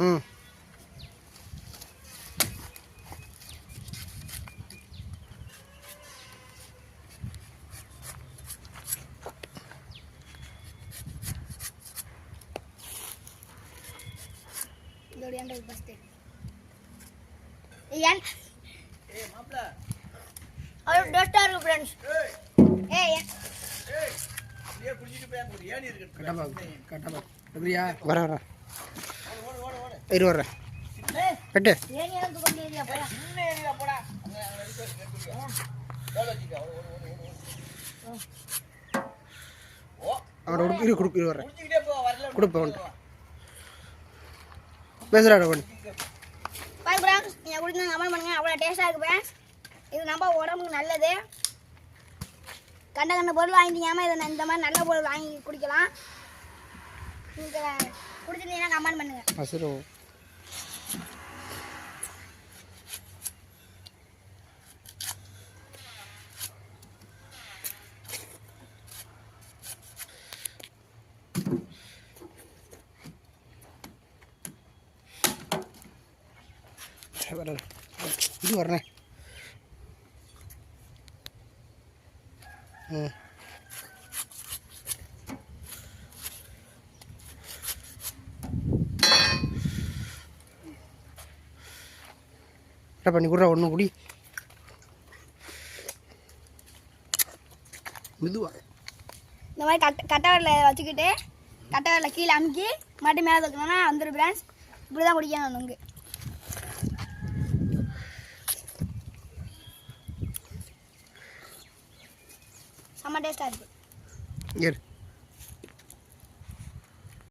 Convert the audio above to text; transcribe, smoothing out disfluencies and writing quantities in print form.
ம் வர வர இரு வர்றேன் கட்டு அவனோட இரு கொடுக்கு இரு வர்றேன் கொடுப்பேன் பேசுகிறாட ஒன்று குடிச்சு கமெண்ட் பண்ணுங்க. அவ்வளோ டேஸ்ட்டாக இருக்குது ஃப்ரெண்ட்ஸ். இது நம்ம உடம்புக்கு நல்லது. கண்ட பொருள் வாங்கிட்டீங்காமல் இதை இந்த மாதிரி நல்ல பொருள் வாங்கி குடிக்கலாம். நீங்கள் குடிச்சிருந்தீங்கன்னா கமெண்ட் பண்ணுங்கள். இது வரேன் ம் என்ன பண்ணி கொடுறா ஒன்று குடி மெதுவா இந்த மாதிரி கட்டவரில் வச்சுக்கிட்டு கட்டவரில் கீழே அமுக்கி மாட்டி மேலே தூக்கணும்னா வந்துடும் ஃப்ரெண்ட்ஸ். இப்படி தான் குடிக்கணும் நொங்கு. செம்ம டேஸ்ட்டாக இருக்குது.